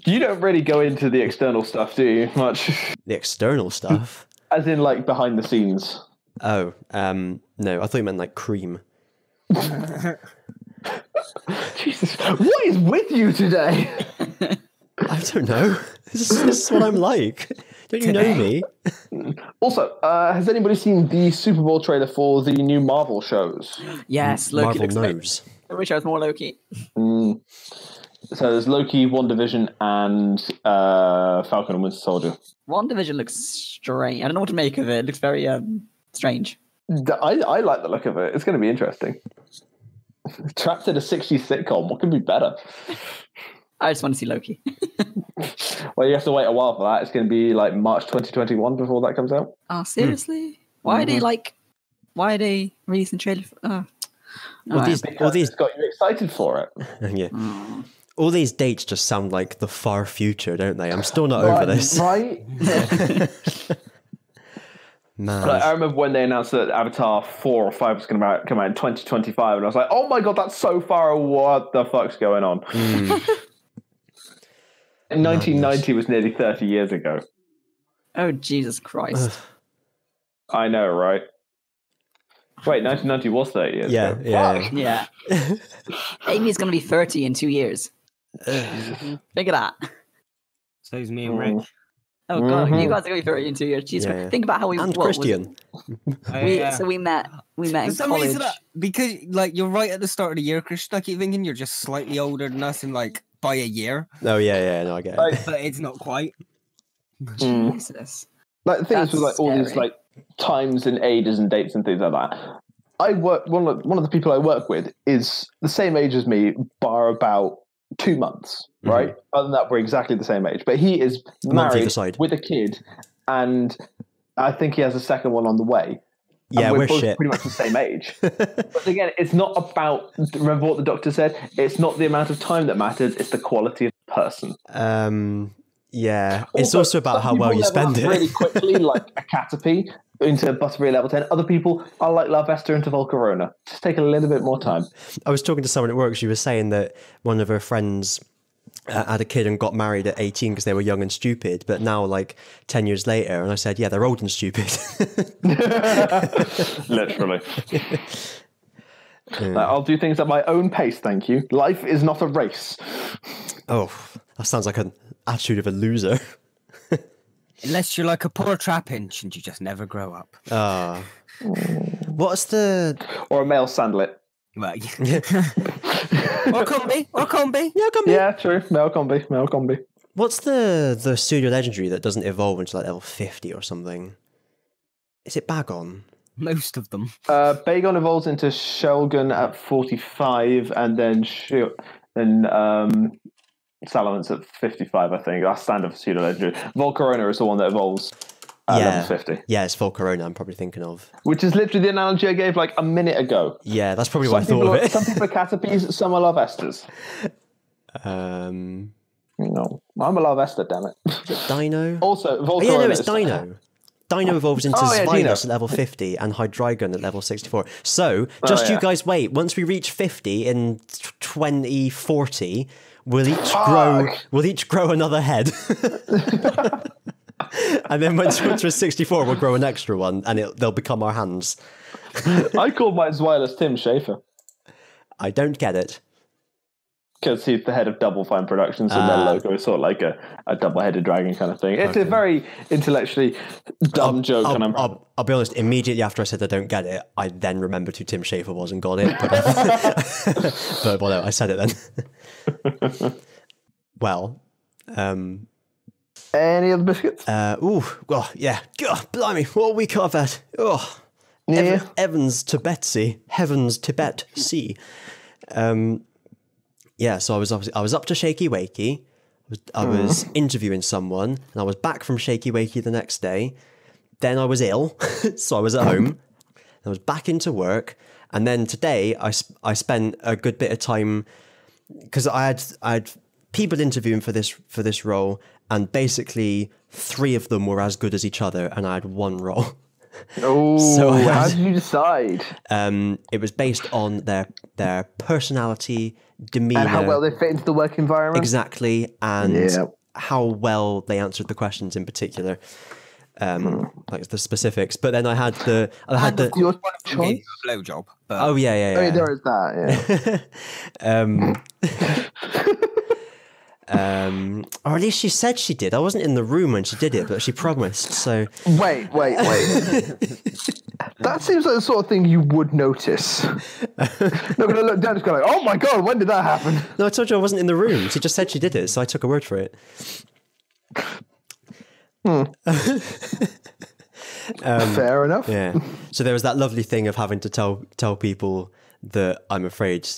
[SPEAKER 2] You don't really go into the external stuff, do you? Much.
[SPEAKER 1] The external stuff?
[SPEAKER 2] As in, like, behind the scenes.
[SPEAKER 1] Oh, no, I thought you meant like cream.
[SPEAKER 2] Jesus, what is with you today?
[SPEAKER 1] I don't know. This is what I'm like. Don't you know me?
[SPEAKER 2] Also, has anybody seen the Super Bowl trailer for the new Marvel shows?
[SPEAKER 4] Yes, Loki
[SPEAKER 1] Marvel
[SPEAKER 4] looks great.
[SPEAKER 1] knows.
[SPEAKER 4] I wish I was more Loki.
[SPEAKER 2] So there's Loki, WandaVision, and Falcon and Winter Soldier.
[SPEAKER 4] WandaVision looks strange. I don't know what to make of it. It looks very strange.
[SPEAKER 2] I like the look of it. It's going to be interesting. Trapped in a 60s sitcom. What could be better?
[SPEAKER 4] I just want to see Loki.
[SPEAKER 2] Well, you have to wait a while for that. It's going to be like March 2021 before that comes out.
[SPEAKER 4] Oh, seriously? Why are they releasing trailer?
[SPEAKER 1] All these
[SPEAKER 2] It's got you excited for it.
[SPEAKER 1] yeah. All these dates just sound like the far future, don't they? I'm still not over this.
[SPEAKER 2] Right?
[SPEAKER 1] Man.
[SPEAKER 2] Like, I remember when they announced that Avatar 4 or 5 was going to come out in 2025, and I was like, oh my god, that's so far. What the fuck's going on? 1990 was nearly 30 years ago.
[SPEAKER 4] Oh, Jesus Christ.
[SPEAKER 2] I know, right? Wait, 1990 was 30 years ago.
[SPEAKER 4] Yeah. Amy's going to be 30 in 2 years. Think of that.
[SPEAKER 3] So's me and Rick.
[SPEAKER 4] Oh, God. You guys are going to be 30 in 2 years. Jesus Christ. Think about how we...
[SPEAKER 1] And Kristian.
[SPEAKER 4] So we met in college.
[SPEAKER 3] Because, like, you're right at the start of the year, Kristian. I keep thinking you're just slightly older than us in, like, by a year.
[SPEAKER 1] Oh, yeah, no, I get it.
[SPEAKER 3] But it's not quite.
[SPEAKER 4] Jesus.
[SPEAKER 2] Like, the thing is with, like, all these, like, times and ages and dates and things like that. One of the people I work with is the same age as me, bar about 2 months, right? Other than that, we're exactly the same age. But he is married with a kid, and I think he has a second one on the way.
[SPEAKER 1] Yeah,
[SPEAKER 2] we're
[SPEAKER 1] we're
[SPEAKER 2] both
[SPEAKER 1] shit.
[SPEAKER 2] pretty much the same age. But again, it's not about, remember what the doctor said? It's not the amount of time that matters, it's the quality of the person.
[SPEAKER 1] Yeah, it's also about how well you spend it.
[SPEAKER 2] Really quickly, like a Caterpie into Butterfree level 10. Other people are like La Vesta into Volcarona. Just take a little bit more time.
[SPEAKER 1] I was talking to someone at work. She was saying that one of her friends had a kid and got married at 18 because they were young and stupid, but now like 10 years later, and I said, yeah, they're old and stupid.
[SPEAKER 2] Literally. Like, I'll do things at my own pace, thank you. Life is not a race.
[SPEAKER 1] Oh, that sounds like an attitude of a loser.
[SPEAKER 3] Unless you're like a poor trap inch and you just never grow up.
[SPEAKER 1] What's the...
[SPEAKER 2] Or a male sandlet.
[SPEAKER 3] Well, or combi.
[SPEAKER 2] Yeah, true. Male combi.
[SPEAKER 1] What's the pseudo legendary that doesn't evolve until like level 50 or something? Is it Bagon?
[SPEAKER 3] Most of them.
[SPEAKER 2] Bagon evolves into Shogun at 45, and then Salamence at 55, I think. That's standard for pseudo legendary. Volcarona is the one that evolves at level 50.
[SPEAKER 1] Yeah, it's Volcarona I'm probably thinking of.
[SPEAKER 2] Which is literally the analogy I gave like a minute ago.
[SPEAKER 1] Yeah, that's probably what I thought of it.
[SPEAKER 2] Some people are Caterpies, some are La Vestas. No, I'm a La Vesta, damn it.
[SPEAKER 1] Is it Dino?
[SPEAKER 2] Also, Volcarona.
[SPEAKER 1] Oh, yeah, no, it's Dino. Dino evolves into
[SPEAKER 2] Dino.
[SPEAKER 1] Spinus at level 50 and Hydreigon at level 64. So, just you guys wait. Once we reach 50 in 2040, we'll each grow another head. And then once we're 64, we'll grow an extra one, and they'll become our hands.
[SPEAKER 2] I called mine Zweilers Tim Schafer.
[SPEAKER 1] I don't get it.
[SPEAKER 2] Because he's the head of Double Fine Productions, and their logo is sort of like a double-headed dragon kind of thing. It's a very intellectually dumb joke.
[SPEAKER 1] I'll be honest, immediately after I said I don't get it, I then remembered who Tim Schafer was and got it. But well, no, I said it then. Well,
[SPEAKER 2] any other biscuits?
[SPEAKER 1] Yeah. God, blimey, what we covered. Oh,
[SPEAKER 2] yeah.
[SPEAKER 1] Evans to Betsy, Heavens Tibet Sea. Yeah, so I was up to Shaky Wakey. I was interviewing someone, and I was back from Shaky Wakey the next day. Then I was ill, so I was at home. I was back into work, and then today I spent a good bit of time because I had people interviewing for this role, and basically 3 of them were as good as each other, and I had 1 role.
[SPEAKER 2] Oh, so how did you decide?
[SPEAKER 1] It was based on their personality, demeanor,
[SPEAKER 2] and how well they fit into the work environment.
[SPEAKER 1] Exactly, and how well they answered the questions in particular, like the specifics. But then I had
[SPEAKER 2] your choice
[SPEAKER 3] blowjob.
[SPEAKER 1] Oh yeah.
[SPEAKER 2] Oh, there is that.
[SPEAKER 1] Yeah. Or at least she said she did. I wasn't in the room when she did it, but she promised. So
[SPEAKER 2] wait. That seems like the sort of thing you would notice. Not gonna look down, just go like, "Oh my god, when did that happen?"
[SPEAKER 1] No, I told you I wasn't in the room. She just said she did it, so I took her word for it.
[SPEAKER 2] Fair enough.
[SPEAKER 1] Yeah. So there was that lovely thing of having to tell people that I'm afraid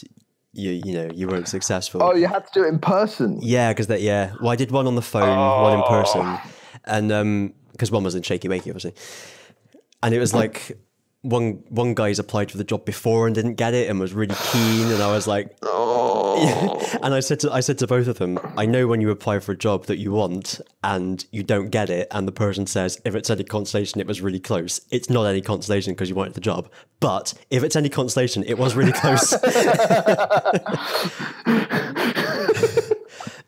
[SPEAKER 1] you weren't successful.
[SPEAKER 2] Oh, you had to do it in person.
[SPEAKER 1] Yeah, because well, I did one on the phone, one in person, and because one was in Shaky Wakey, obviously, and it was like one guy's applied for the job before and didn't get it and was really keen, and I was like, and I said to both of them, I know when you apply for a job that you want and you don't get it, and the person says, if it's any consolation, it was really close. It's not any consolation because you wanted the job, but if it's any consolation, it was really close.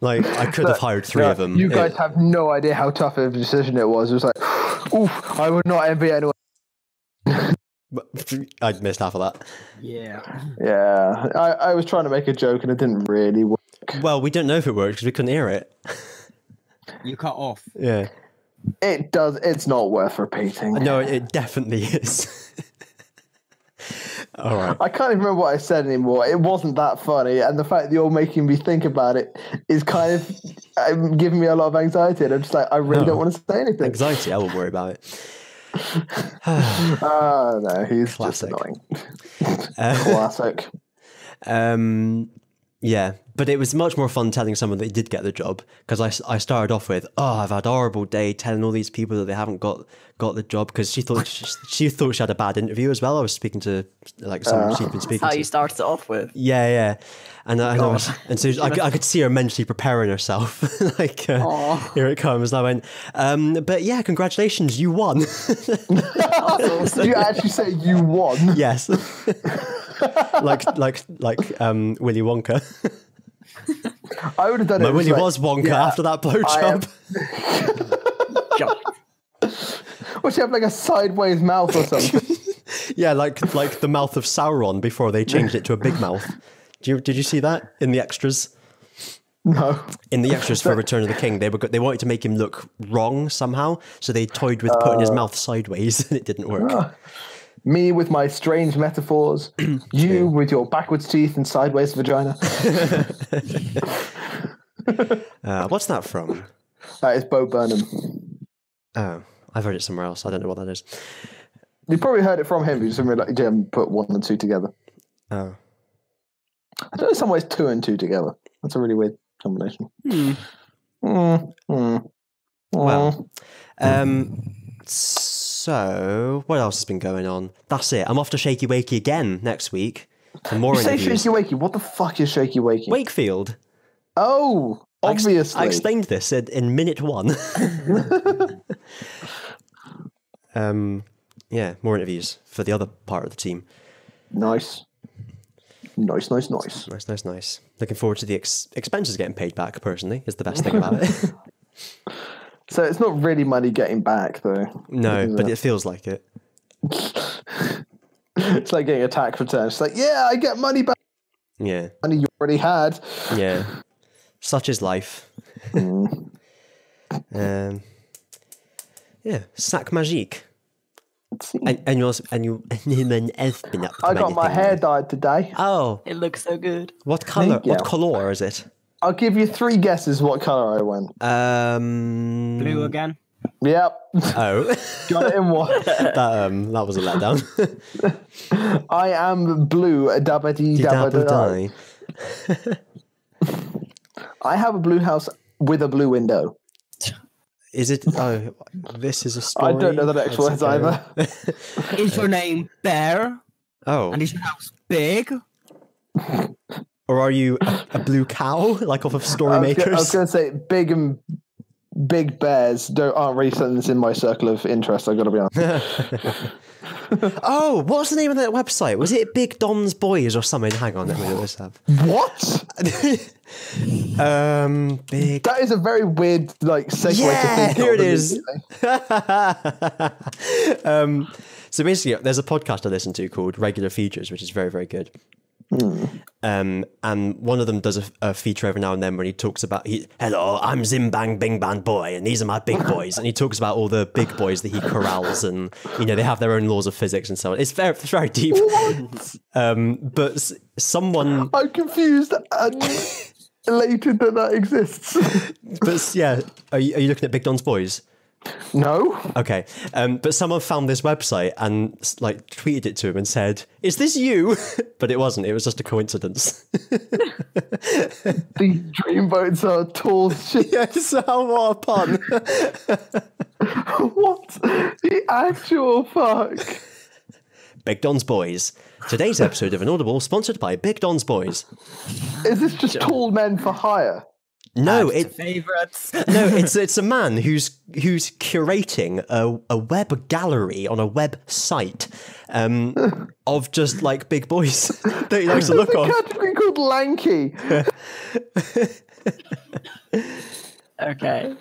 [SPEAKER 1] Like, I could have hired three of them.
[SPEAKER 2] You guys have no idea how tough of a decision it was. It was like, oof, I would not envy anyone.
[SPEAKER 1] I missed half of that.
[SPEAKER 3] Yeah.
[SPEAKER 2] Yeah, I was trying to make a joke and it didn't really work.
[SPEAKER 1] Well, we don't know if it worked because we couldn't hear it.
[SPEAKER 3] You cut off.
[SPEAKER 1] Yeah.
[SPEAKER 2] It does. It's not worth repeating.
[SPEAKER 1] No, it definitely is. All right.
[SPEAKER 2] I can't even remember what I said anymore. It wasn't that funny, and the fact that you're making me think about it is kind of giving me a lot of anxiety. And I'm just like, I really don't want to say anything.
[SPEAKER 1] Anxiety, I won't worry about it.
[SPEAKER 2] No, he's
[SPEAKER 1] Classic.
[SPEAKER 2] just annoying. Classic.
[SPEAKER 1] Yeah, but it was much more fun telling someone that did get the job, because I started off with, I've had a horrible day telling all these people that they haven't got the job, because she thought she had a bad interview as well. I was speaking to like someone she'd been speaking
[SPEAKER 4] That's how
[SPEAKER 1] to.
[SPEAKER 4] you started it off with.
[SPEAKER 1] Yeah, and so I could see her mentally preparing herself. Like, here it comes. And I went, but yeah, congratulations, you won.
[SPEAKER 2] Did you actually say you won?
[SPEAKER 1] Yes. like Willy Wonka.
[SPEAKER 2] I would have done it.
[SPEAKER 1] My Willy was Wonka after that blowjob.
[SPEAKER 2] Would she have like a sideways mouth or something?
[SPEAKER 1] Yeah, like the mouth of Sauron before they changed it to a big mouth. Did you see that in the extras?
[SPEAKER 2] No.
[SPEAKER 1] In the extras for Return of the King, they wanted to make him look wrong somehow, so they toyed with putting his mouth sideways, and it didn't work.
[SPEAKER 2] Me with my strange metaphors. You with your backwards teeth and sideways vagina.
[SPEAKER 1] What's that from?
[SPEAKER 2] That is Bo Burnham.
[SPEAKER 1] Oh, I've heard it somewhere else. I don't know what that is.
[SPEAKER 2] You probably heard it from him. You just like Jim put 1 and 2 together.
[SPEAKER 1] Oh.
[SPEAKER 2] I don't know some ways 2 and 2 together. That's a really weird combination.
[SPEAKER 1] Well, so what else has been going on? That's it. I'm off to Shaky Wakey again next week for more
[SPEAKER 2] You say
[SPEAKER 1] interviews.
[SPEAKER 2] Shaky Wakey. What the fuck is Shaky Wakey?
[SPEAKER 1] Wakefield.
[SPEAKER 2] Oh, obviously.
[SPEAKER 1] I explained this in minute 1. Yeah, more interviews for the other part of the team.
[SPEAKER 2] Nice. Nice.
[SPEAKER 1] Nice. Looking forward to the expenses getting paid back, personally, is the best thing about it.
[SPEAKER 2] So it's not really money getting back, though.
[SPEAKER 1] No, but it feels like it.
[SPEAKER 2] It's like getting a tax return. It's like, yeah, I get money back.
[SPEAKER 1] Yeah.
[SPEAKER 2] Money you already had.
[SPEAKER 1] Yeah. Such is life. Yeah. Sac magique. And you else been up to
[SPEAKER 2] I got my
[SPEAKER 1] anything?
[SPEAKER 2] hair dyed today.
[SPEAKER 1] Oh.
[SPEAKER 4] It looks so good.
[SPEAKER 1] What colour?
[SPEAKER 2] Thank you.
[SPEAKER 1] What colour is it?
[SPEAKER 2] I'll give you 3 guesses what colour I went.
[SPEAKER 3] Blue again.
[SPEAKER 2] Yep.
[SPEAKER 1] Oh.
[SPEAKER 2] Got it in one.
[SPEAKER 1] that was a letdown.
[SPEAKER 2] I am blue.
[SPEAKER 1] Die.
[SPEAKER 2] I have a blue house with a blue window.
[SPEAKER 1] Is it? Oh, this is a story.
[SPEAKER 2] I don't know the next words either.
[SPEAKER 3] Is your name Bear?
[SPEAKER 1] Oh.
[SPEAKER 3] And is your house big?
[SPEAKER 1] Or are you a blue cow, like off of Storymakers?
[SPEAKER 2] I was going to say big bears aren't really something that's in my circle of interest. I've got to be honest.
[SPEAKER 1] Oh, what's the name of that website? Was it Big Don's Boys or something? Hang on, let me look this up.
[SPEAKER 2] What?
[SPEAKER 1] Big.
[SPEAKER 2] That is a very weird segue to think
[SPEAKER 1] here
[SPEAKER 2] of
[SPEAKER 1] it is.
[SPEAKER 2] immediately.
[SPEAKER 1] So basically, there's a podcast I listen to called Regular Features, which is very, very good. And one of them does a feature every now and then when he talks about, hello, I'm Zim Bang Bing Bang Boy, and these are my big boys. And he talks about all the big boys that he corrals, and they have their own laws of physics and so on. It's very deep. But someone,
[SPEAKER 2] I'm confused and elated that exists.
[SPEAKER 1] but yeah, are you looking at Big Don's Boys?
[SPEAKER 2] No.
[SPEAKER 1] Okay, but someone found this website and tweeted it to him and said, "Is this you?" But it wasn't. It was just a coincidence.
[SPEAKER 2] These dreamboats are tall shit.
[SPEAKER 1] Yes, what a pun!
[SPEAKER 2] What the actual fuck?
[SPEAKER 1] Big Don's Boys. Today's episode of Inaudible sponsored by Big Don's Boys.
[SPEAKER 2] Is this just tall men for hire?
[SPEAKER 1] No,
[SPEAKER 3] Favorites.
[SPEAKER 1] no, it's a man who's curating a web gallery on a website of just like big boys that he likes to look on.
[SPEAKER 2] A category called lanky.
[SPEAKER 4] Okay.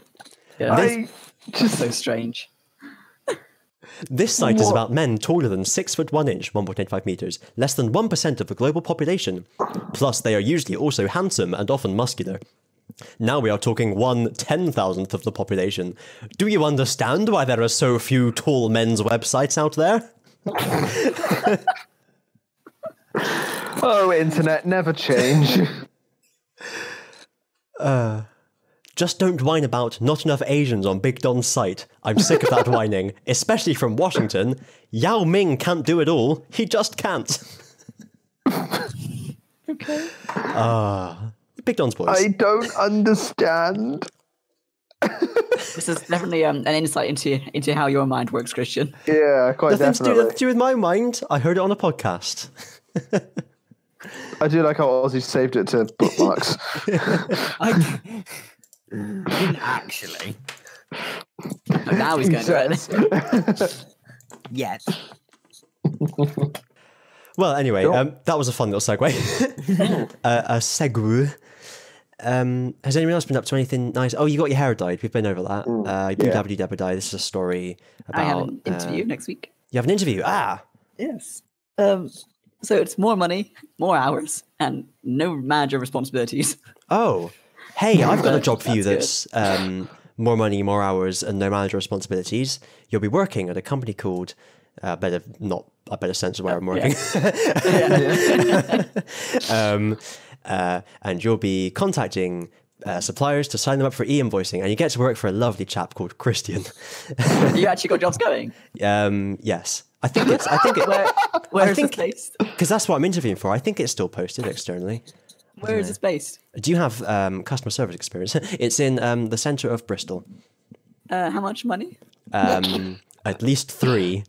[SPEAKER 4] Yeah, just so strange.
[SPEAKER 1] This site is about men taller than 6 foot 1 inch, 1.85 meters, less than 1% of the global population. Plus, they are usually also handsome and often muscular. Now we are talking 1/10,000th of the population. Do you understand why there are so few tall men's websites out there?
[SPEAKER 2] Oh, internet, never change.
[SPEAKER 1] Just don't whine about not enough Asians on Big Don's site. I'm sick of that whining, especially from Washington. Yao Ming can't do it all. He just can't.
[SPEAKER 4] Okay.
[SPEAKER 1] Big Don's Boys.
[SPEAKER 2] I don't understand.
[SPEAKER 4] This is definitely an insight into how your mind works, Kristian.
[SPEAKER 2] Yeah, quite
[SPEAKER 1] Nothing
[SPEAKER 2] definitely.
[SPEAKER 1] to do with my mind. I heard it on a podcast.
[SPEAKER 2] I do like how Ozzy saved it to bookmarks.
[SPEAKER 3] I didn't actually.
[SPEAKER 4] Now he's going to it.
[SPEAKER 3] Yes.
[SPEAKER 1] Well, anyway, that was a fun little segue. A segue. Has anyone else been up to anything nice? Oh, you got your hair dyed. We've been over that. Dabba-dee-dabba-die. This is a story about...
[SPEAKER 4] I have an interview next week.
[SPEAKER 1] You have an interview? Ah!
[SPEAKER 4] Yes. So it's more money, more hours, and no manager responsibilities.
[SPEAKER 1] Oh. Hey, I've got a job for you
[SPEAKER 4] That's
[SPEAKER 1] that's more money, more hours, and no manager responsibilities. You'll be working at a company called... I better censor where I'm working. And you'll be contacting suppliers to sign them up for e-invoicing, and you get to work for a lovely chap called Kristian.
[SPEAKER 4] You actually got jobs going?
[SPEAKER 1] Yes. I think it
[SPEAKER 4] Where is this based?
[SPEAKER 1] because that's what I'm interviewing for. I think it's still posted externally.
[SPEAKER 4] Where is this based?
[SPEAKER 1] Do you have customer service experience? It's in the centre of Bristol.
[SPEAKER 4] How much money?
[SPEAKER 1] At least 3.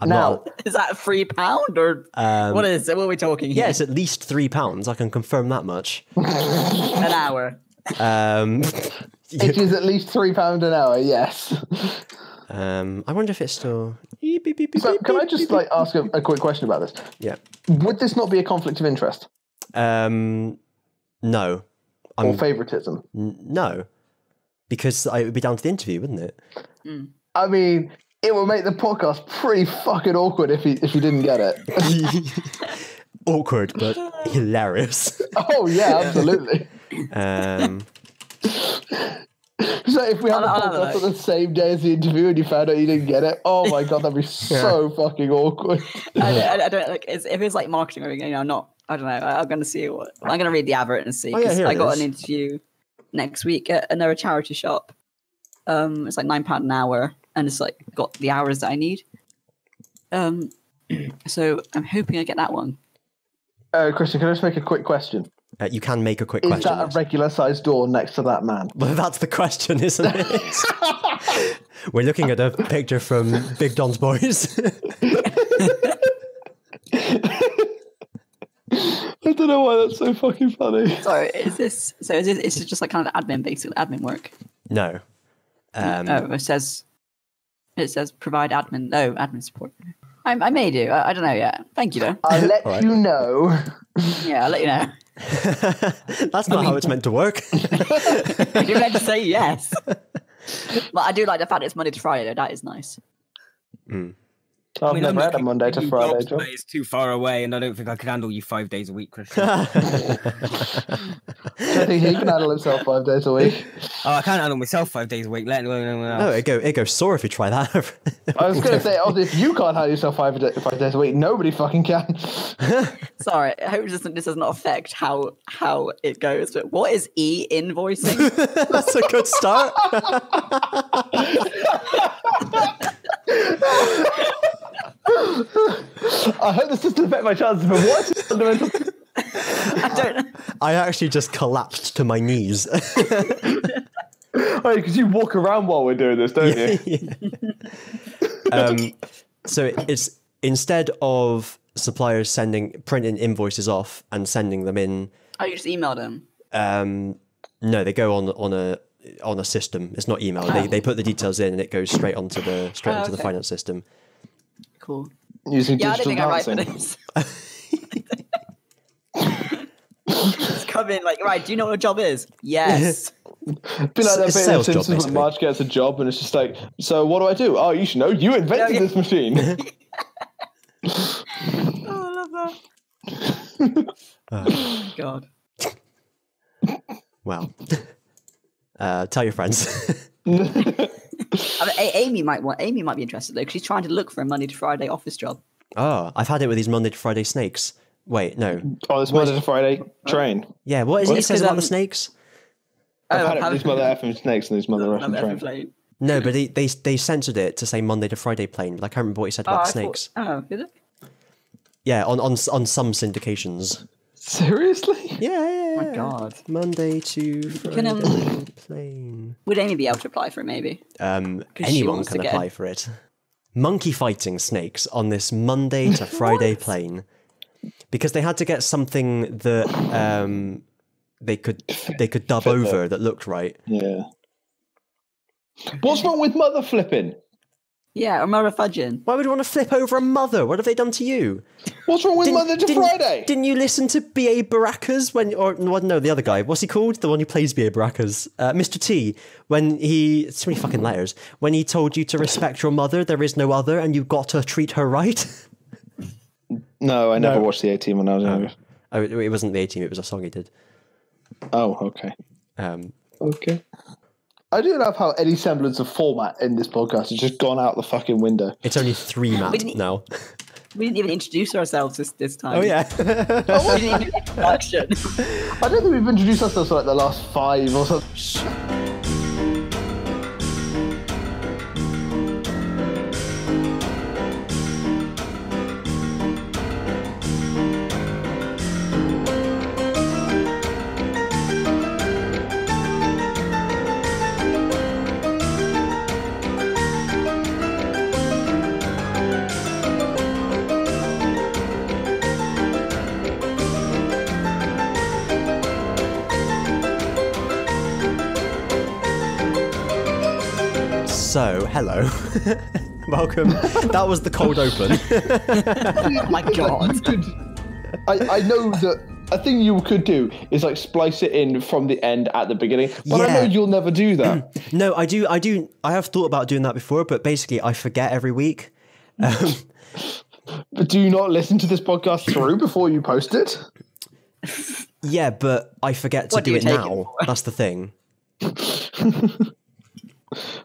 [SPEAKER 2] Now,
[SPEAKER 4] Is that £3 or what is it? What are we talking here?
[SPEAKER 1] Yeah, it's at least £3. I can confirm that much.
[SPEAKER 4] An hour.
[SPEAKER 2] it is at least £3 an hour, yes.
[SPEAKER 1] I wonder if it's still...
[SPEAKER 2] So can I just ask a quick question about this?
[SPEAKER 1] Yeah.
[SPEAKER 2] Would this not be a conflict of interest?
[SPEAKER 1] No.
[SPEAKER 2] Or favouritism?
[SPEAKER 1] No. Because it would be down to the interview, wouldn't it?
[SPEAKER 2] I mean, it would make the podcast pretty fucking awkward if you didn't get it.
[SPEAKER 1] Awkward, but hilarious.
[SPEAKER 2] Oh, yeah, absolutely. So if we had a podcast on the same day as the interview and you found out you didn't get it, oh my god, that'd be so fucking awkward.
[SPEAKER 4] I don't like if it's like marketing or I don't know. I'm gonna see I'm gonna read the advert and see because I got an interview next week at another charity shop. It's like £9 an hour, and it's like got the hours that I need. So I'm hoping I get that one.
[SPEAKER 2] Kristian, can I just make a quick question?
[SPEAKER 1] You can make a quick
[SPEAKER 2] Is
[SPEAKER 1] question.
[SPEAKER 2] that a regular sized door next to that man?
[SPEAKER 1] Well, that's the question, isn't it? We're looking at a picture from Big Don's Boys.
[SPEAKER 2] I don't know why that's so fucking funny.
[SPEAKER 4] Sorry, is this just like kind of basic admin work?
[SPEAKER 1] No.
[SPEAKER 4] It says provide admin. No, admin support. I may do. I don't know yet. Thank you, though.
[SPEAKER 2] I'll let you know.
[SPEAKER 4] Yeah, I'll let you know.
[SPEAKER 1] That's not how it's meant to work.
[SPEAKER 4] You're meant to say yes. But I do like the fact it's Monday to Friday, though. That is nice.
[SPEAKER 2] I've never had a Monday to Friday job.
[SPEAKER 3] It's too far away, and I don't think I could handle you 5 days a week, Kristian.
[SPEAKER 2] I think he can handle himself 5 days a week.
[SPEAKER 3] Oh, I can't handle myself 5 days a week, let alone anyone else.
[SPEAKER 1] Oh, it goes sore if you try that.
[SPEAKER 2] I was going to say, if you can't handle yourself 5 days a week, nobody fucking can.
[SPEAKER 4] Sorry, I hope this does not affect how it goes. But what is e-invoicing?
[SPEAKER 1] That's a good start.
[SPEAKER 2] I hope this doesn't affect my chances, but what is fundamental?
[SPEAKER 4] I don't know.
[SPEAKER 1] I actually just collapsed to my knees.
[SPEAKER 2] Because you walk around while we're doing this, don't you?
[SPEAKER 1] So it's instead of suppliers printing invoices off and sending them in.
[SPEAKER 4] Oh, you just emailed them.
[SPEAKER 1] No, they go on a system. It's not email. They put the details in and it goes straight onto the finance system.
[SPEAKER 4] Cool.
[SPEAKER 2] Using
[SPEAKER 4] I
[SPEAKER 2] digital
[SPEAKER 4] didn't think
[SPEAKER 2] dancing.
[SPEAKER 4] I write for this. Just come in like, right, do you know what a job is? Yes.
[SPEAKER 2] Be like that
[SPEAKER 1] It's a
[SPEAKER 2] bit in
[SPEAKER 1] sales job,
[SPEAKER 2] Simpsons when
[SPEAKER 1] basically.
[SPEAKER 2] Marge gets a job and it's just like, so what do? Oh, you should know. You invented this machine.
[SPEAKER 4] Oh, I love that. God.
[SPEAKER 1] Wow. Tell your friends.
[SPEAKER 4] I mean, Amy might be interested though, because she's trying to look for a Monday to Friday office job.
[SPEAKER 1] Oh, I've had it with these Monday to Friday snakes. Wait, no.
[SPEAKER 2] Oh, this Monday to Friday train.
[SPEAKER 1] Yeah, what is it
[SPEAKER 4] It's
[SPEAKER 1] says
[SPEAKER 4] 'cause,
[SPEAKER 1] about the snakes?
[SPEAKER 2] I've had it with these mother effing snakes and these mother effing train.
[SPEAKER 1] No, but they censored it to say Monday to Friday plane, but I can't remember what he said about the snakes.
[SPEAKER 4] Is it?
[SPEAKER 1] Yeah, on some syndications.
[SPEAKER 2] Seriously?
[SPEAKER 1] Yeah.
[SPEAKER 4] Oh my God.
[SPEAKER 1] Monday to Friday plane.
[SPEAKER 4] Would Amy be able to apply for it, maybe? she
[SPEAKER 1] Anyone
[SPEAKER 4] wants
[SPEAKER 1] can
[SPEAKER 4] to get
[SPEAKER 1] apply for it. Monkey fighting snakes on this Monday to Friday plane. Because they had to get something that they could dub over that looked right.
[SPEAKER 2] Yeah. What's wrong with mother flipping?
[SPEAKER 4] Yeah, or mother fudging.
[SPEAKER 1] Why would you want to flip over a mother? What have they done to you?
[SPEAKER 2] What's wrong with Mother to Friday?
[SPEAKER 1] Didn't you listen to B.A. Baracus the other guy? What's he called? The one who plays B.A. Baracus. Mr. T. When he... So many fucking letters. When he told you to respect your mother, there is no other, and you've got to treat her right.
[SPEAKER 2] No, I never watched the A-Team when I was younger.
[SPEAKER 1] Oh, it wasn't the A-Team, it was a song he did.
[SPEAKER 2] Oh, okay.
[SPEAKER 1] Okay.
[SPEAKER 2] I do love how any semblance of format in this podcast has just gone out the fucking window.
[SPEAKER 1] It's only 3 maps now.
[SPEAKER 4] We didn't even introduce ourselves this time.
[SPEAKER 1] Oh, yeah.
[SPEAKER 4] We didn't even do introduction.
[SPEAKER 2] I don't think we've introduced ourselves for like the last 5 or something.
[SPEAKER 1] So, hello. Welcome. That was the cold open.
[SPEAKER 4] Oh my God.
[SPEAKER 2] I know that a thing you could do is like splice it in from the end at the beginning, but I know you'll never do that.
[SPEAKER 1] No, I do. I have thought about doing that before, but basically I forget every week.
[SPEAKER 2] But do you not listen to this podcast through before you post it?
[SPEAKER 1] Yeah, but I forget to do it now. That's the thing.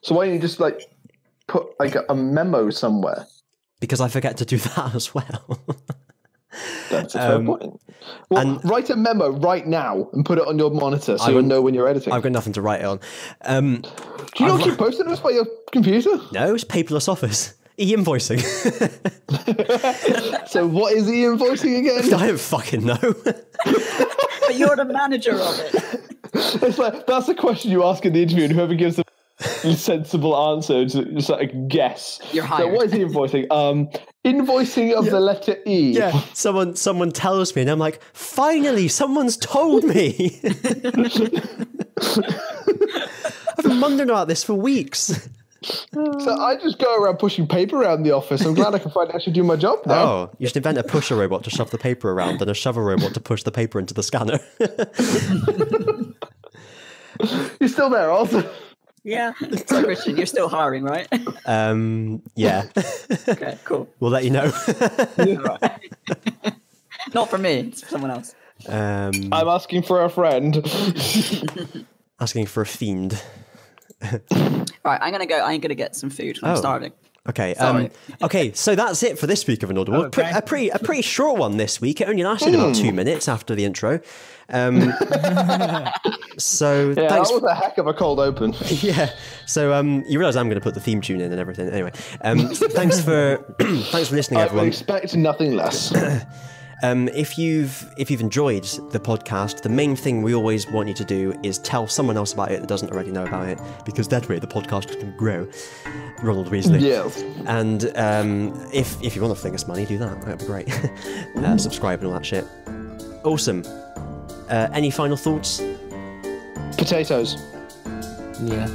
[SPEAKER 2] So why don't you just like put like a memo somewhere?
[SPEAKER 1] Because I forget to do that as well.
[SPEAKER 2] That's a fair point. Well, write a memo right now and put it on your monitor so you'll know when you're editing.
[SPEAKER 1] I've got nothing to write it on.
[SPEAKER 2] Do you not keep posting this by your computer?
[SPEAKER 1] No, it's paperless office. E-invoicing.
[SPEAKER 2] So what is e-invoicing again?
[SPEAKER 1] I don't fucking know.
[SPEAKER 4] But you're the manager of it.
[SPEAKER 2] It's like, that's the question you ask in the interview, and whoever gives a sensible answer is just like a guess.
[SPEAKER 4] You're hired.
[SPEAKER 2] So what is e-invoicing? Invoicing of the letter E.
[SPEAKER 1] Yeah, someone tells me, and I'm like, finally, someone's told me. I've been wondering about this for weeks.
[SPEAKER 2] So I just go around pushing paper around the office. I'm glad I can finally actually do my job now.
[SPEAKER 1] Oh, you should invent a pusher robot to shove the paper around and a shovel robot to push the paper into the scanner.
[SPEAKER 2] You're still there, also.
[SPEAKER 4] Yeah. So, Kristian, you're still hiring, right?
[SPEAKER 1] Yeah.
[SPEAKER 4] Okay, cool.
[SPEAKER 1] We'll let you know.
[SPEAKER 4] Right. Not for me, it's for someone else.
[SPEAKER 2] I'm asking for a friend.
[SPEAKER 1] Asking for a fiend.
[SPEAKER 4] Right, I'm gonna get some food. I'm starving.
[SPEAKER 1] Okay.
[SPEAKER 4] Sorry.
[SPEAKER 1] Okay. So that's it for this week of an Audible.
[SPEAKER 3] Okay.
[SPEAKER 1] A pretty short one this week. It only lasted about 2 minutes after the intro. So
[SPEAKER 2] Yeah,
[SPEAKER 1] thanks.
[SPEAKER 2] that was a heck of a cold open.
[SPEAKER 1] Yeah. So you realise I'm going to put the theme tune in and everything. Anyway, thanks for listening,
[SPEAKER 2] I would
[SPEAKER 1] everyone.
[SPEAKER 2] expect nothing less.
[SPEAKER 1] If you've enjoyed the podcast, the main thing we always want you to do is tell someone else about it that doesn't already know about it, because that way the podcast can grow. Ronald Weasley.
[SPEAKER 2] Yes.
[SPEAKER 1] And if you want to fling us money, do that. That'd be great. Subscribe and all that shit. Awesome. Any final thoughts?
[SPEAKER 2] Potatoes.
[SPEAKER 3] Yeah.